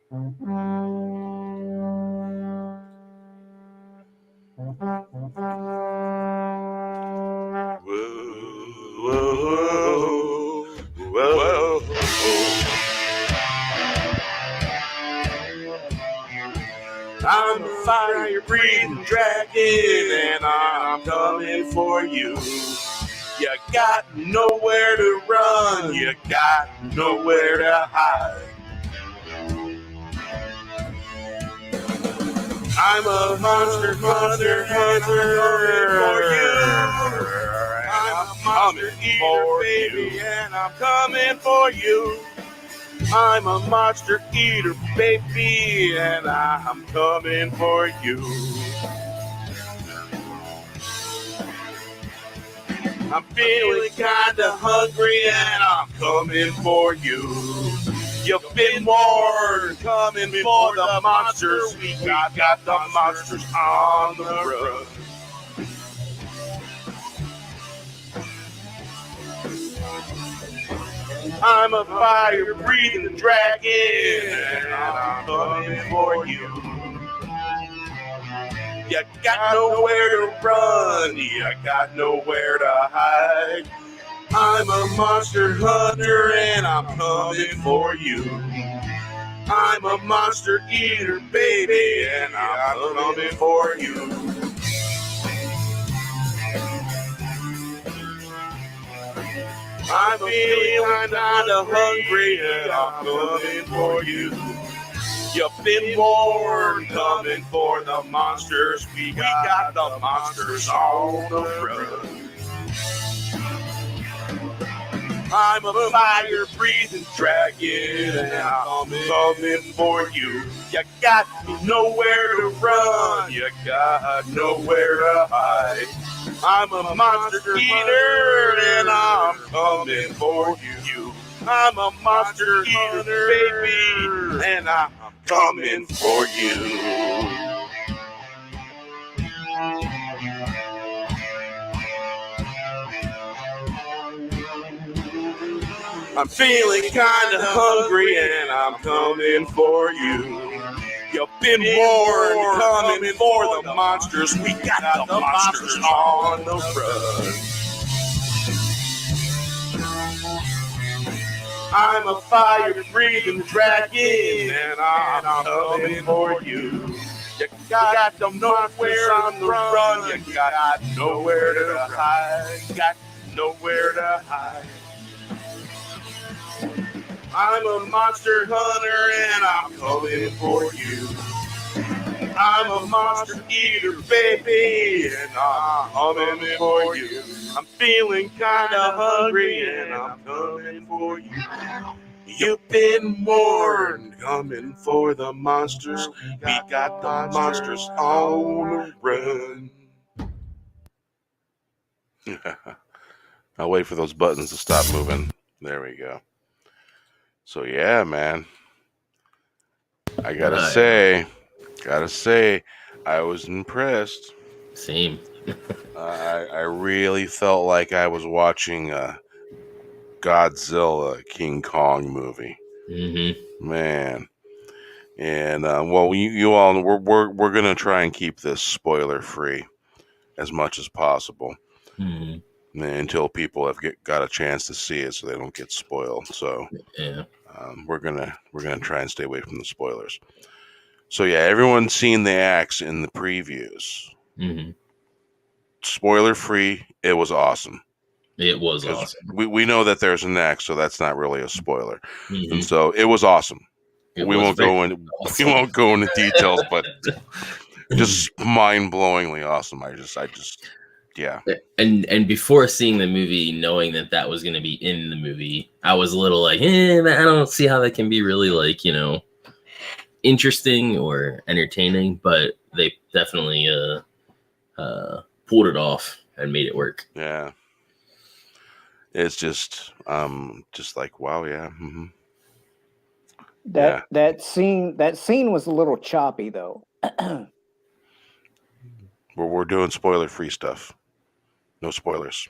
Whoa, whoa, whoa. I'm a fire-breathing dragon, and I'm coming for you. You got nowhere to run, you got nowhere to hide. I'm a monster hunter, coming for you. I'm a monster eater, baby, and I'm coming for you. I'm a monster eater, baby, and I'm coming for you. I'm feeling kinda hungry, and I'm coming for you. You've been warned, coming for the monsters. We got the monsters on the run. I'm a fire-breathing dragon, and I'm coming for you. You got nowhere to run, you got nowhere to hide. I'm a monster hunter, and I'm coming for you. I'm a monster eater, baby, and I'm coming for you. I'm feeling kinda hungry, and I'm coming for you. You've been warned, coming for the monsters. We got the monsters on the run. I'm a fire-breathing dragon, and I'm coming for you. You got nowhere to run, you got nowhere to hide. I'm a monster eater, and I'm coming for you. I'm a monster eater, baby, and I'm coming for you. I'm feeling kinda hungry, and I'm coming for you. You've been warned, coming for the monsters. We got the monsters on the run. I'm a fire-breathing dragon, and I'm coming for you. You got the nowhere on the run. You got nowhere to hide. Got nowhere to hide. I'm a monster hunter, and I'm coming for you. I'm a monster eater, baby, and I'm coming for you. I'm feeling kinda hungry, and I'm coming for you. You've been warned, coming for the monsters. We got the monsters on the run. I'll wait for those buttons to stop moving. There we go. So yeah, man. I gotta say, I was impressed. Same. I really felt like I was watching a Godzilla King Kong movie. Mm-hmm. Man. And well, you all, we're gonna try and keep this spoiler free as much as possible. Mm-hmm. Until people have got a chance to see it, so they don't get spoiled. So Yeah. we're gonna try and stay away from the spoilers. So yeah, everyone's seen the axe in the previews. Mm-hmm. Spoiler free. It was awesome. It was awesome. We know that there's an axe, so that's not really a spoiler. Mm-hmm. And so it was awesome. We won't go into details, but just mind-blowingly awesome. I just yeah. And before seeing the movie, knowing that was going to be in the movie, I was a little like, I don't see how that can be really like, interesting or entertaining, but they definitely pulled it off and made it work. Yeah. It's just like, wow, yeah. Mm-hmm. That scene was a little choppy though. We're doing spoiler-free stuff. No spoilers.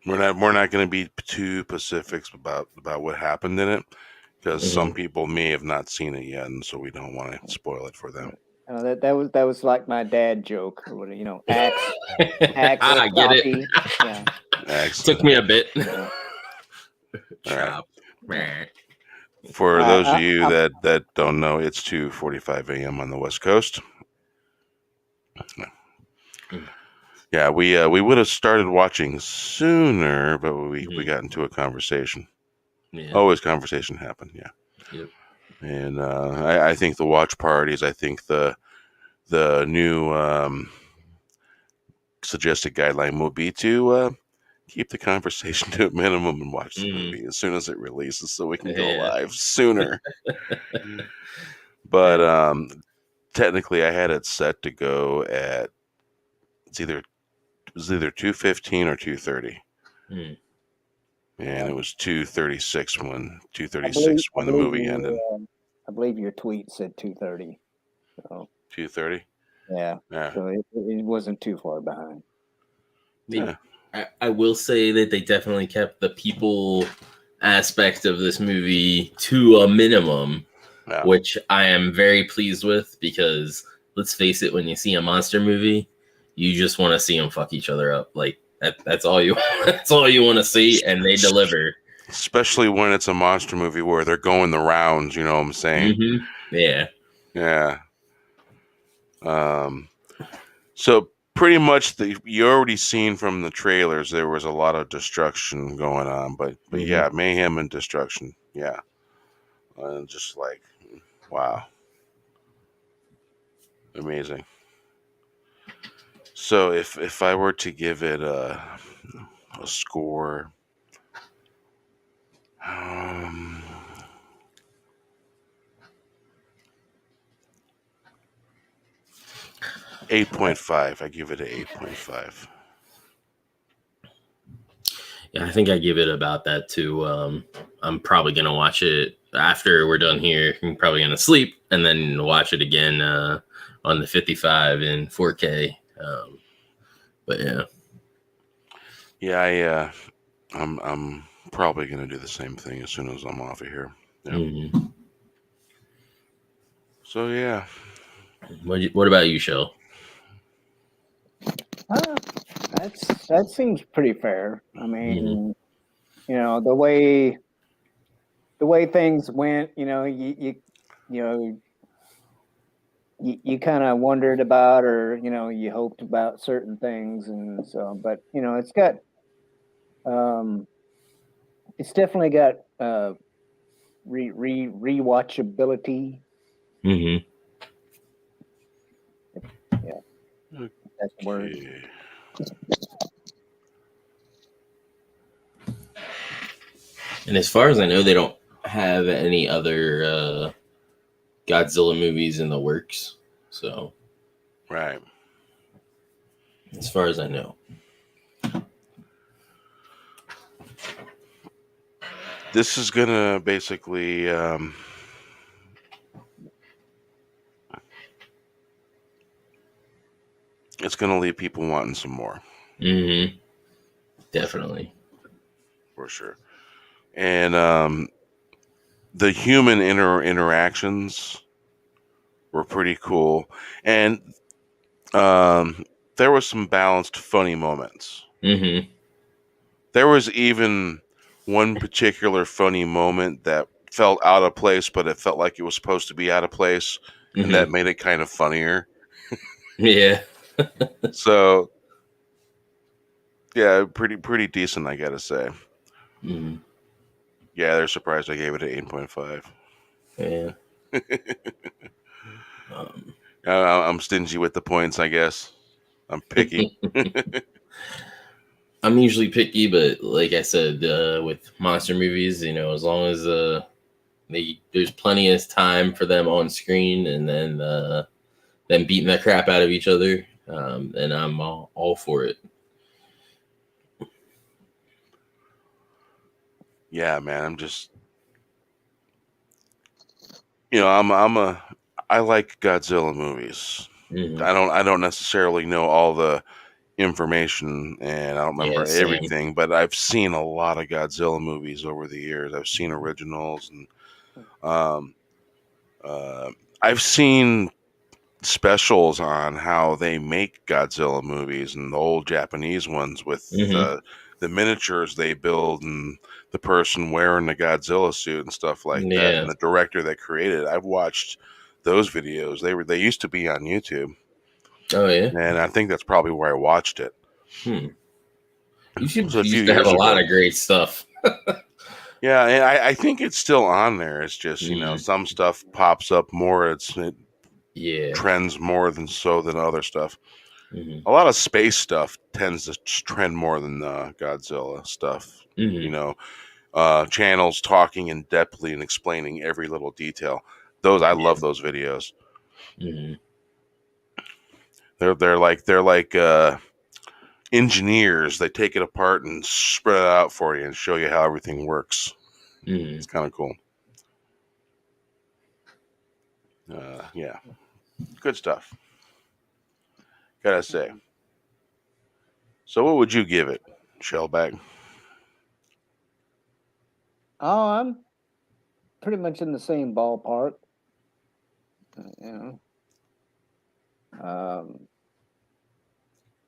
We're not going to be too specific about what happened in it. because some people may have not seen it yet, and so we don't want to spoil it for them. That was like my dad joke. Axe I get it. choppy. Yeah. Excellent. Took me a bit. Yeah. Chop. For those of you that don't know, it's 2:45 a.m. on the West Coast. Yeah, we would have started watching sooner, but we got into a conversation. Yeah. Always conversation happened. Yeah. Yep. And I think the watch parties. I think the new suggested guideline will be to keep the conversation to a minimum and watch the movie as soon as it releases, so we can go live sooner. But technically, I had it set to go at it was either 2:15 or 2:30, and it was 2:36 when the movie ended. I believe your tweet said 2:30. So 2:30. yeah. So it wasn't too far behind. Yeah. I will say that they definitely kept the people aspect of this movie to a minimum, which I am very pleased with, because let's face it, when you see a monster movie, you just want to see them fuck each other up. Like that's all you want to see, and they deliver. Especially when it's a monster movie where they're going the rounds, you know what I'm saying? Yeah. Yeah. So pretty much you already seen from the trailers there was a lot of destruction going on, but yeah, mayhem and destruction. Yeah. Just like, wow. Amazing. So if I were to give it a score, 8.5. I give it an 8.5. Yeah, I think I give it about that too. I'm probably gonna watch it after we're done here. I'm probably gonna sleep and then watch it again on the 55 in 4K. But yeah. Yeah, I'm probably gonna do the same thing as soon as I'm off of here. Yeah. So yeah. What about you, Shell? That seems pretty fair. I mean, the way things went, you kind of wondered about, or you hoped about certain things, and so, but it's got it's definitely got rewatchability. Yeah. That's the word. And as far as I know, they don't have any other Godzilla movies in the works. So, right. As far as I know. This is gonna basically it's gonna leave people wanting some more. Definitely. For sure. And the human interactions were pretty cool, and there was some balanced, funny moments. There was even one particular funny moment that felt out of place, but it felt like it was supposed to be out of place, and that made it kind of funnier. Yeah. So, yeah, pretty decent, I gotta say. Yeah, they're surprised I gave it an 8.5. Yeah. I'm stingy with the points, I guess. I'm picky. I'm usually picky, but like I said, with monster movies, as long as there's plenty of time for them on screen, and then them beating the crap out of each other, and I'm all for it. Yeah, man, I'm just, I like Godzilla movies. I don't necessarily know all the information, and I don't remember everything, but I've seen a lot of Godzilla movies over the years. I've seen originals, and Um, I've seen specials on how they make Godzilla movies and the old Japanese ones with Mm-hmm. the miniatures they build and the person wearing the Godzilla suit and stuff like that, Yeah. and the director that created it. I've watched those videos. They used to be on YouTube, Oh yeah. and I think that's probably where I watched it. Hmm. It was a few used to have a years lot ago. of great stuff. Yeah, and I think it's still on there. It's just Mm. some stuff pops up more. It Yeah. trends more than other stuff. Mm-hmm. A lot of space stuff tends to trend more than Godzilla stuff. Mm-hmm. Channels talking in depthly and explaining every little detail. I love those videos. Mm-hmm. They're like engineers. They take it apart and spread it out for you and show you how everything works. Mm-hmm. It's kind of cool. Yeah, good stuff. Gotta say. So, what would you give it, Shellback? Oh, I'm pretty much in the same ballpark.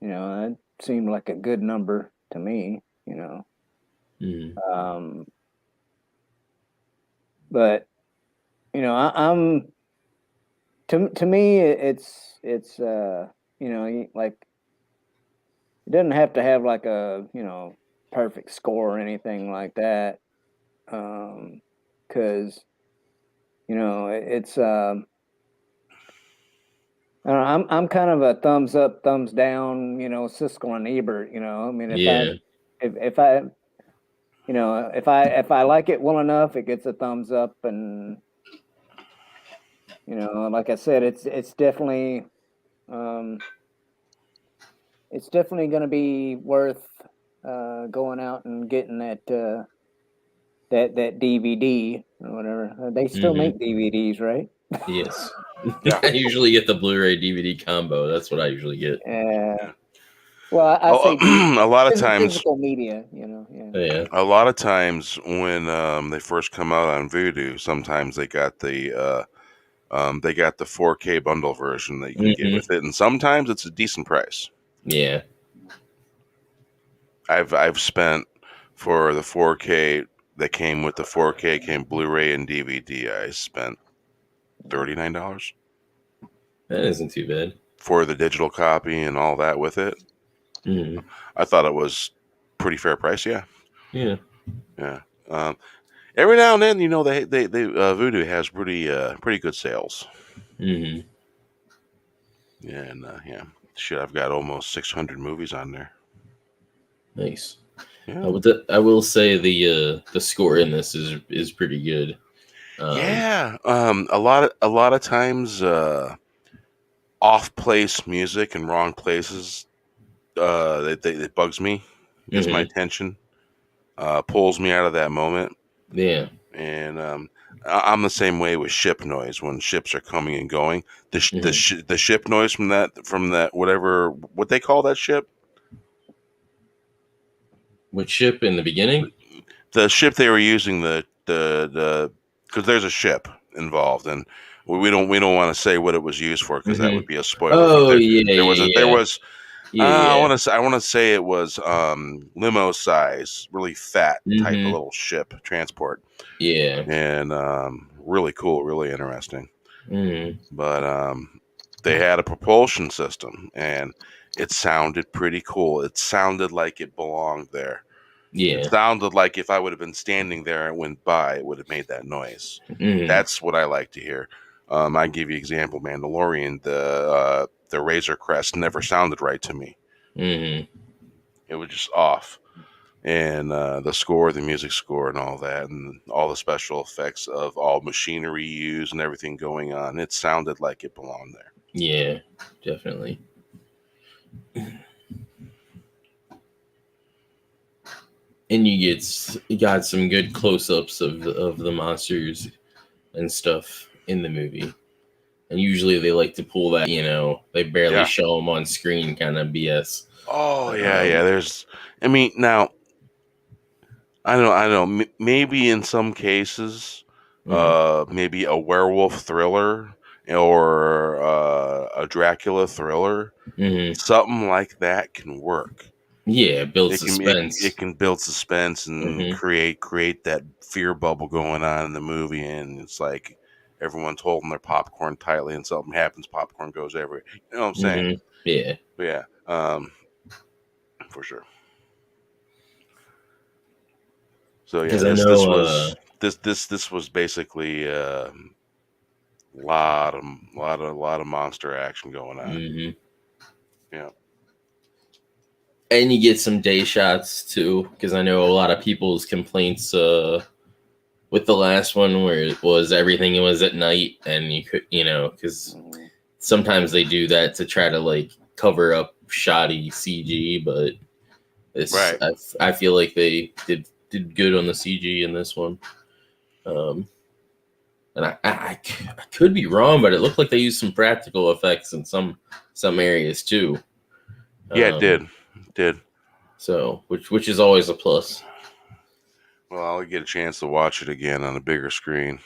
You know, that seemed like a good number to me. Mm-hmm. But I'm to me it's like it doesn't have to have like a perfect score or anything like that, because it's I don't know, I'm kind of a thumbs up, thumbs down, Siskel and Ebert. I mean, Yeah. if I if I like it well enough, it gets a thumbs up, and like I said, um, it's definitely going to be worth going out and getting that DVD or whatever. They still Mm-hmm. make DVDs, right? Yes. Yeah. I usually get the Blu-ray DVD combo. That's what I usually get. Yeah. Well, I say A lot of times, physical media. Yeah. Yeah. a lot of times when they first come out on Vudu, sometimes they got the 4K bundle version that you can get Mm-hmm. with it, and sometimes it's a decent price. Yeah. I've spent for the 4K that came with the 4K came Blu-ray and DVD. I spent $39 That isn't too bad. for the digital copy and all that with it. Mm-hmm. I thought it was pretty fair price. Yeah, Yeah. yeah. Every now and then, they Vudu has pretty good sales. Mm-hmm. Yeah, and yeah, shit, I've got almost 600 movies on there. Nice. Yeah, I will say the score in this is pretty good. yeah. A lot of times, off place music in wrong places. It bugs me. Gets my Mm-hmm. attention. Pulls me out of that moment. Yeah. And I'm the same way with ship noise when ships are coming and going. The ship noise from that what they call that ship. Which ship in the beginning? The ship they were using because there's a ship involved, and we don't want to say what it was used for because that would be a spoiler. Oh But yeah, there yeah, was I yeah. want to say it was limo size, really fat type of Mm-hmm. little ship transport, Yeah. and really cool, really interesting. Mm-hmm. But they had a propulsion system, and it sounded pretty cool. It sounded like it belonged there. It Yeah. sounded like if I would have been standing there and went by, it would have made that noise. Mm-hmm. That's what I like to hear. I give you an example, Mandalorian. The Razor Crest never sounded right to me. Mm-hmm. It was just off. And the score, the music score, and all that, and all the special effects of all machinery used and everything going on, it sounded like it belonged there. Yeah, definitely. And you got some good close-ups of the monsters and stuff in the movie. And usually they like to pull that, they barely show them on screen kind of BS. Oh yeah. I mean, now I don't know. Maybe in some cases, maybe a werewolf thriller or a Dracula thriller. Something like that can work. Yeah, build It suspense. can build suspense and create that fear bubble going on in the movie, and it's like everyone's holding their popcorn tightly, and something happens, popcorn goes everywhere. You know what I'm saying? Yeah. But yeah, for sure. So yeah, this was basically lot of monster action going on. Yeah. And you get some day shots too, because I know a lot of people's complaints with the last one where it was everything was at night, and you could, because sometimes they do that to try to like cover up shoddy CG, but Right. I feel like they did good on the CG in this one. And I could be wrong, but it looked like they used some practical effects in some areas too. Yeah, it did. So, which is always a plus. Well, I'll get a chance to watch it again on a bigger screen.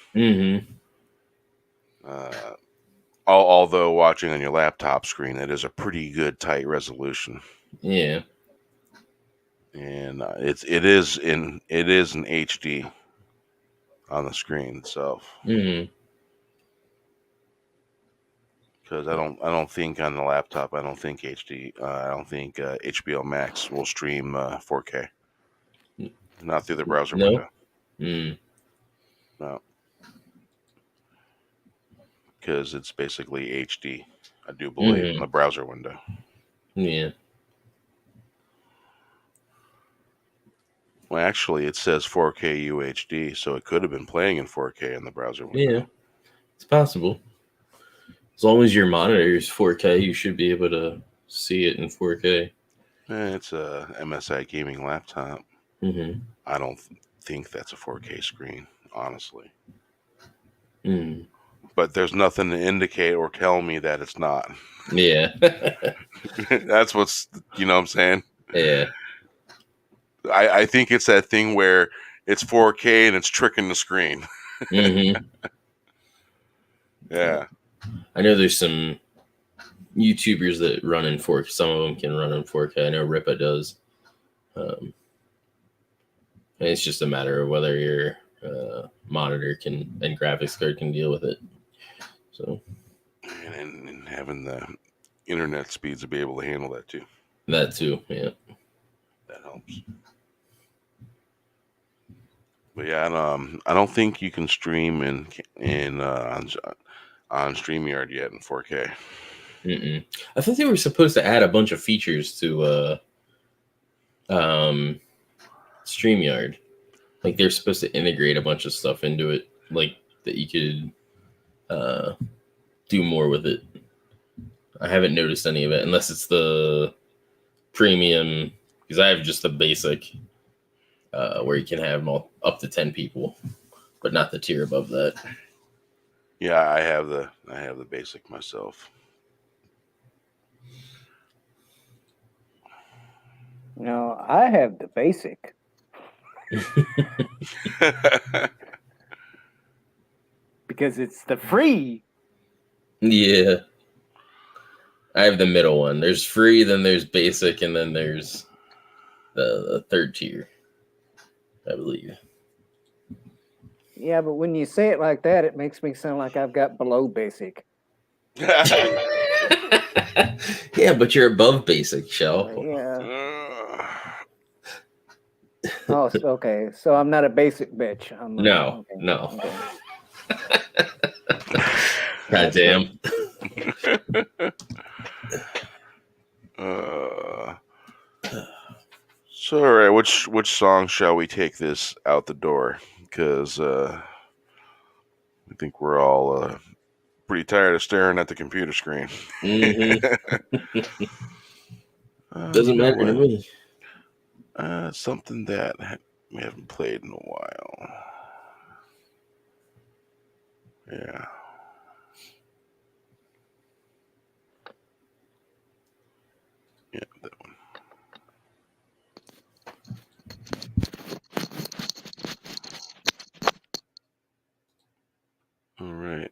Although watching on your laptop screen, it is a pretty good tight resolution. Yeah. And it is in HD on the screen itself. Because I don't think on the laptop, I don't think HBO Max will stream 4K. Not through the browser window. No. Because it's basically HD, I do believe, in the browser window. Yeah. Well, actually, it says 4K UHD, so it could have been playing in 4K in the browser window. Yeah, it's possible. As long as your monitor is 4K, you should be able to see it in 4K. It's a MSI gaming laptop. I don't think that's a 4K screen, honestly. But there's nothing to indicate or tell me that it's not. Yeah. That's what's, you know what I'm saying? Yeah. I think it's that thing where it's 4K and it's tricking the screen. Yeah. I know there's some YouTubers that run in 4K. Some of them can run in 4K. I know Ripa does. And it's just a matter of whether your monitor and graphics card can deal with it. So. And having the internet speeds to be able to handle that too. That too, yeah. That helps. But yeah, I don't think you can stream on StreamYard yet in 4K. I thought they were supposed to add a bunch of features to StreamYard. Like they're supposed to integrate a bunch of stuff into it, like that you could do more with it. I haven't noticed any of it unless it's the premium, because I have just the basic where you can have up to 10 people, but not the tier above that. Yeah, I have the basic myself. No, I have the basic. Because it's the free. Yeah. I have the middle one. There's free, then there's basic, and then there's the third tier, I believe. Yeah, but when you say it like that, it makes me sound like I've got below basic. Yeah, but you're above basic, Shell. Yeah. Oh, okay. So I'm not a basic bitch. No. Okay. God damn. So, all right, which song shall we take this out the door? Because I think we're all pretty tired of staring at the computer screen. Doesn't matter to me. Something that we haven't played in a while. Yeah. Yeah, that one. All right.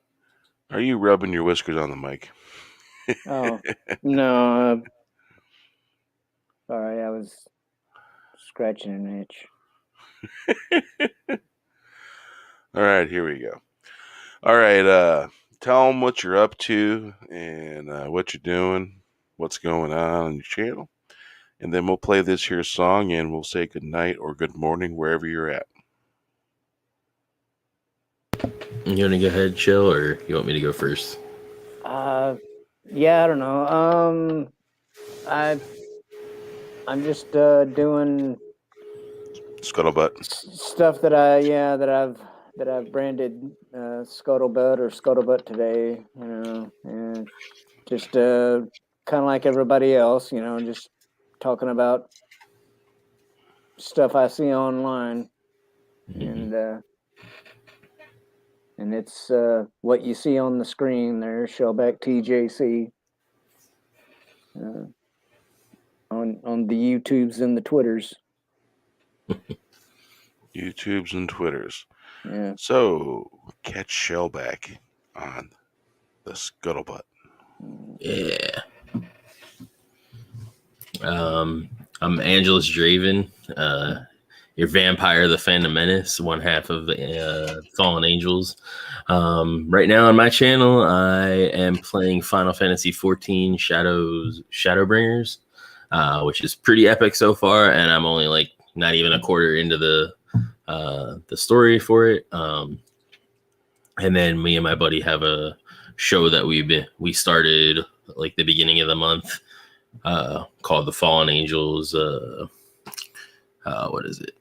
Are you rubbing your whiskers on the mic? Oh, no. Sorry, I was scratching an itch. All right, here we go. All right, tell them what you're up to and what you're doing, what's going on your channel. And then we'll play this here song and we'll say good night or good morning wherever you're at. You want to go ahead, Chill, or you want me to go first? Yeah, I don't know. I'm just doing Scuttlebutt. stuff that I've branded Scuttlebutt or Scuttlebutt today, you know, and just kind of like everybody else, you know, just talking about stuff I see online, and it's what you see on the screen there, Shellback TJC, on the YouTubes and the Twitters. YouTubes and Twitters. Yeah. So catch Shellback on the Scuttlebutt. Yeah. I'm Angelus Draven, your vampire, the Phantom Menace, one half of Fallen Angels. Right now on my channel, I am playing Final Fantasy XIV Shadowbringers, which is pretty epic so far, and I'm only like not even a quarter into the story for it. And then me and my buddy have a show that we started like the beginning of the month, called the Fallen Angels. What is it?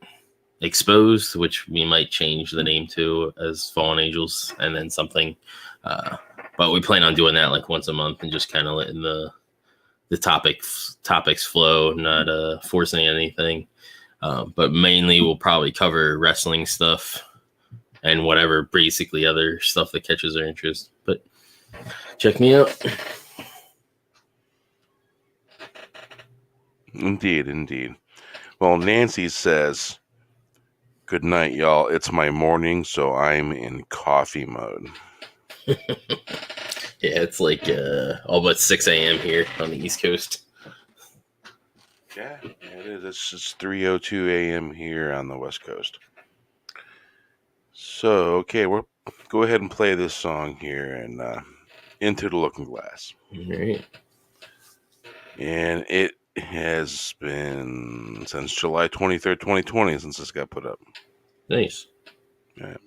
Exposed, which we might change the name to as Fallen Angels, and then something. But we plan on doing that like once a month and just kind of letting the topics flow, not forcing anything. But mainly we'll probably cover wrestling stuff and whatever basically other stuff that catches our interest. But check me out. Indeed. Well, Nancy says, good night, y'all. It's my morning, so I'm in coffee mode. Yeah, it's like all but 6 a.m. here on the East Coast. Yeah, it is. It's just 3:02 a.m. here on the West Coast. So, okay, we'll go ahead and play this song here and Into the Looking Glass. All right. And it has been since July 23rd, 2020 since this got put up. Nice. Yeah.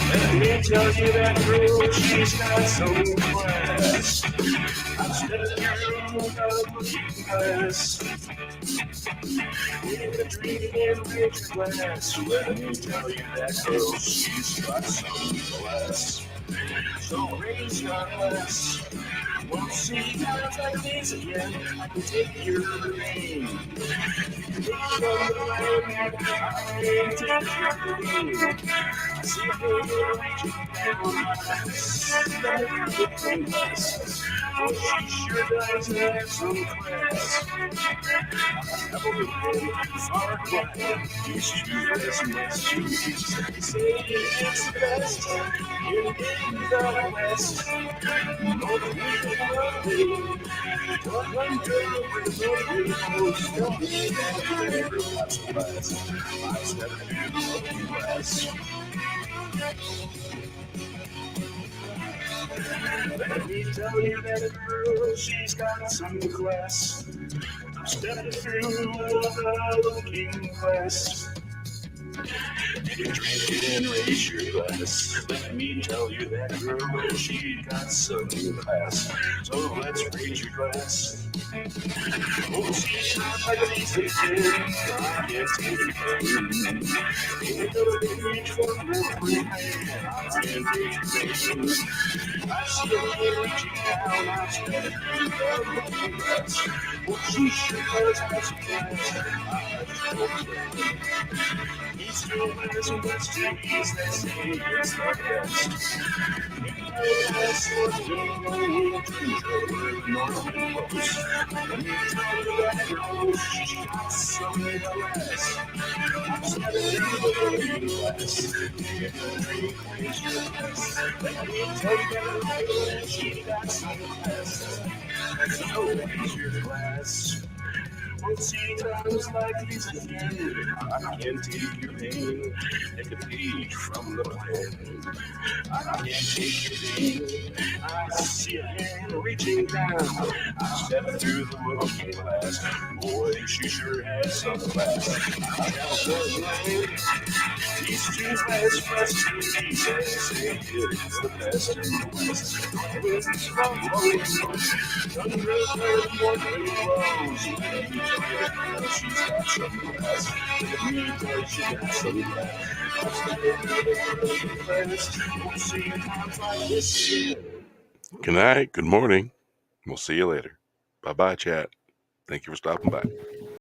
Let me tell you that girl, she's got some class. I've stepped through the looking glass. In a drinking rich glass. Let me tell you that girl, she's got some class. So raise your glass. Won't see times like this again. I can take your name. Take from the land, I can take your name. I see you reaching down. Looking glass. Oh, she sure does have some class. I've been far quiet. East to west, west to east. Say it's the best in the West. North wind of me. Don't run girl with no windows. Don't be that girl. Watch the glass. I step in the glass. Let me tell you that girl, she's got some class. I'm stepping through the looking glass. You drink it and raise your glass. Let me tell you that girl, she got some class. So let's raise your glass. Oh, she's not like a easy kid. I can't take it. Ain't gonna reach for every man. I can't take it. I see a kid reaching down. I step through the looking glass. Well, she sure does have some class. He's still wears a West Indies that say it's the best. That's what's going on. Northern Coast. Let me tell you that girl, she got some class. I'm stepping through the looking glass. Let me tell you that girl, she got some class. So raise your glass. Won't see times like these again. I can't take your pain. Take a page from the plan. I can't take your pain. I see a hand reaching down. I step through the looking glass. Boy, she sure has some class. I got one line. These two best friends to me say it's the best in the West. It's from under the morning rose. She's got some class. Let me tell you, she got some class. We'll see times like this again. Good night. Good morning. We'll see you later. Bye-bye, chat. Thank you for stopping by.